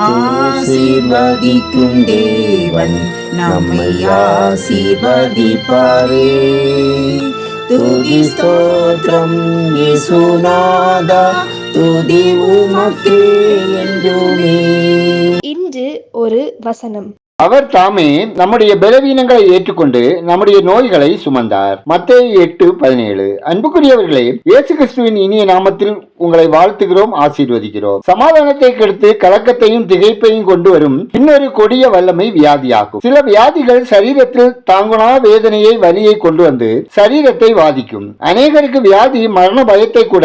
ஆசீர்வதிக்கும் தேவன் நம்மை ஆசீர்வதிப்பாரே. துதி ஸ்தோத்திரம் இயேசுநாதா, துதி உமக்கே என்றுமே. இன்று ஒரு வசனம். அவர் தாமே நம்முடைய பலவீனங்களை ஏற்றுக்கொண்டு நம்முடைய நோய்களை சுமந்தார். மத்தேயு 8:17. அன்புக்குரியவர்களே, இயேசு கிறிஸ்துவின் இனிய நாமத்தில் உங்களை வாழ்த்துகிறோம், ஆசீர்வதிக்கிறோம். சமாதானத்தை கெடுத்து கலக்கத்தையும் திகைப்பையும் கொண்டு வரும் இன்னொரு கொடிய வல்லமை வியாதியாகும். சில வியாதிகள் சரீரத்தில் தாங்குனா வேதனையை, வலியை கொண்டு வந்து சரீரத்தை வாதிக்கும். அநேகருக்கு வியாதி மரண பயத்தை கூட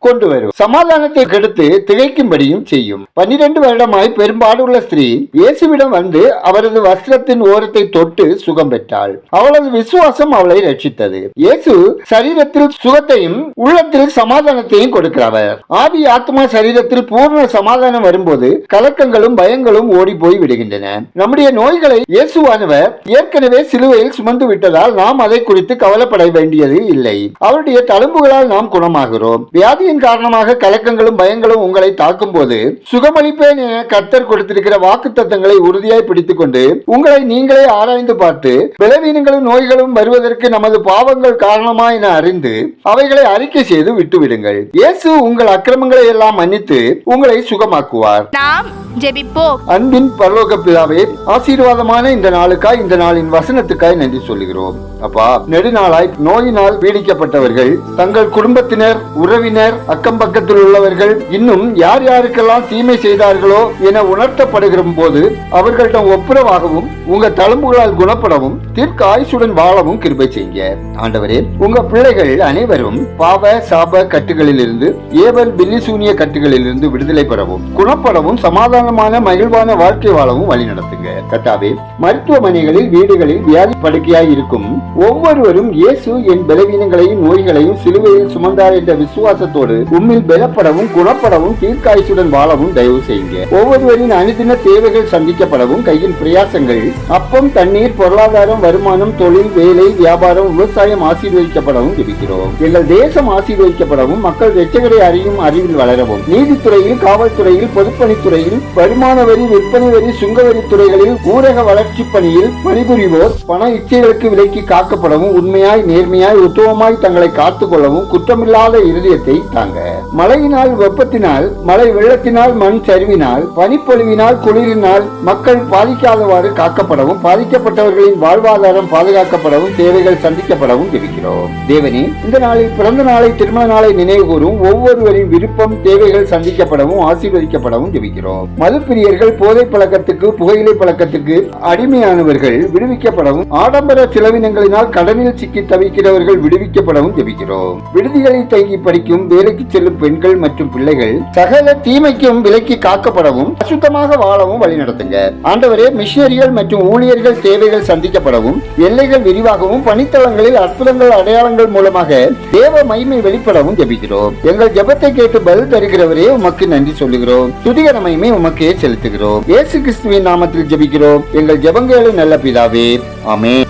கொண்டு வரும். சமாதானத்தை கெடுத்து திகைக்கும்படியும் செய்யும். 12 வருடமாய் பெரும்பாடுள்ள ஸ்திரீ இயேசுவிடம் வந்து அவரது வஸ்திரத்தின் ஓரத்தை தொட்டு சுகம் பெற்றாள். அவளது விசுவாசம் அவளை ரட்சித்தது. இயேசு சரீரத்தில் சுகத்தையும் உள்ளத்தில் சமாதானத்தையும் கொடுக்கிறவர். ஆவி, ஆத்மா, சரீரத்தில் பூர்ண சமாதானம் வரும்போது கலக்கங்களும் பயங்களும் ஓடி போய் விடுகின்றன. நம்முடைய நோய்களை இயேசுவானவர் ஏற்கனவே சிலுவையில் சுமந்து விட்டதால் நாம் அதை குறித்து கவலைப்பட வேண்டியது இல்லை. அவருடைய தழும்புகளால் நாம் குணமாகிறோம். வியாதியின் காரணமாக கலக்கங்களும் பயங்களும் உங்களை தாக்கும் போது சுகமளிப்பேன் என கர்த்தர் கொடுத்திருக்கிற வாக்குத்தத்தங்களை உறுதியாய் பிடித்துக் கொண்டு உங்களை நீங்களே ஆராய்ந்து பார்த்து பலவீனங்களும் நோய்களும் வருவதற்கு நமது பாவங்கள் காரணமா என அறிந்து அவைகளை அறிக்கை செய்து விட்டுவிடுங்கள். இயேசு உங்கள் அக்கிரமங்களை எல்லாம் மன்னித்து உங்களை சுகமாக்குவார். நாம் ஜெபிப்போம். அன்பின் பரலோக பிதாவே, ஆசீர்வாதமான இந்த நாளுக்காய், இந்த நாளின் வசனத்துக்காய் நன்றி சொல்லுகிறோம். அப்பா, நெடுநாளாய் நோயினால் பீடிக்கப்பட்டவர்கள், தங்கள் குடும்பத்தினர், உறவினர், அக்கம் பக்கத்தில் உள்ளவர்கள் இன்னும் யார் யாருக்கெல்லாம் தீமை செய்தார்களோ என உணர்த்தப்படுகிற போது அவர்களிடம் ஒப்புரவாகவும் உங்க தழும்புகளால் குணப்படவும் தீர்க்க ஆயுசுடன் வாழவும் கிருபை செய்யுங்க. ஆண்டவரே, உங்க பிள்ளைகள் அனைவரும் பாவ சாப கட்டுகளில் இருந்து, ஏவல் பில்லி சூனிய கட்டுகளில் இருந்து விடுதலை பெறவும், குணப்படவும், சமாதானமான மகிழ்வான வாழ்க்கை வாழவும் வழி நடத்துங்க. கர்த்தாவே, மருத்துவமனைகளில், வீடுகளில் வியாதி படுக்கையாய் இருக்கும் ஒவ்வொருவரும் இயேசு என் பலவீனங்களையும் நோய்களையும் சிலுவையில் சுமந்தார் என்ற விசுவாசத்தோடு உம்மில் பலப்படவும், குணப்படவும், தீர்க்காயுசுடன் வாழவும் தயவு செய்யுங்க. ஒவ்வொருவரின் அனுதின தேவைகள் சந்திக்கப்படவும், கையின் பிரயாசங்கள், அப்பம், தண்ணீர், பொருளாதாரம், வருமானம், தொழில், வேலை, வியாபாரம், விவசாயம் ஆசீர்வதிக்கப்படவும் ஜெபிக்கிறோம். எங்கள் தேசம் ஆசீர்வதிக்கப்படவும், மக்கள் இரட்சகரை அறியும் அறிவில் வளரவும், நீதித்துறையில், காவல்துறையில், பொதுப்பணித்துறையில், வருமான வரி, விற்பனை வரி, சுங்கவரி துறைகளில், ஊரக வளர்ச்சி பணியில் பணிபுரிவோர் பண இச்சைகளுக்கு விலக்கி காக்கப்படவும், உண்மையாய், நேர்மையாய், உத்தமமாய் தங்களை காத்துக் கொள்ளவும் குற்றமில்லாத இருதயத்தை தாங்க. மழையினால், வெப்பத்தினால், மழை வெள்ளத்தினால், மண் சரிவினால், பனிப்பொழிவினால், குளிரினால் மக்கள் பாதிக்காதவாறு காக்கப்படவும், பாதிக்கப்பட்டவர்களின் வாழ்வாதாரம் பாதுகாக்கப்படவும், தேவைகள் சந்திக்கப்படவும் ஜெபிக்கிறோம். தேவனே, இந்த நாளில் பிறந்த நாளை, திருமண நாளை நினைவு கூறும் ஒவ்வொருவரின் விருப்பம், தேவைகள் சந்திக்கப்படவும் ஆசீர்வதிக்கப்படவும் ஜெபிக்கிறோம். மதுப்பிரியர்கள், போதை பழக்கத்துக்கு, புகையிலை பழக்கத்துக்கு அடிமையானவர்கள் விடுவிக்கப்படவும், ஆடம்பர செலவினங்களினால் கடனில் சிக்கி தவிக்கிறவர்கள் விடுவிக்கப்படவும் ஜெபிக்கிறோம். விடுதிகளில் தங்கி படிக்கும், வேலைக்கு செல்லும் பெண்கள் மற்றும் பிள்ளைகள் சகல தீமைக்கும் விலக்கி காக்கப்படவும், அசுத்தமாக வாழவும் வழி நடத்துங்க. ஆண்டவரே, மிஷனரிகள் மற்றும் ஊழியர்கள் தேவைகள் சந்திக்கப்படவும், எல்லைகள் விரிவாகவும், பணித்தளங்களில் அற்புதங்கள், அடையாளங்கள் மூலமாக தேவ மகிமை வெளிப்படவும் ஜெபிக்கிறோம். எங்கள் ஜெபத்தை கேட்டு பதில் தருகிறவரே, உமக்கு நன்றி சொல்லுகிறோம். துதிகர மகிமை உமக்கே செலுத்துகிறோம். இயேசு கிறிஸ்துவின் நாமத்தில் ஜெபிக்கிறோம் எங்கள் ஜெபங்களை நல்ல பிதாவே, ஆமென்.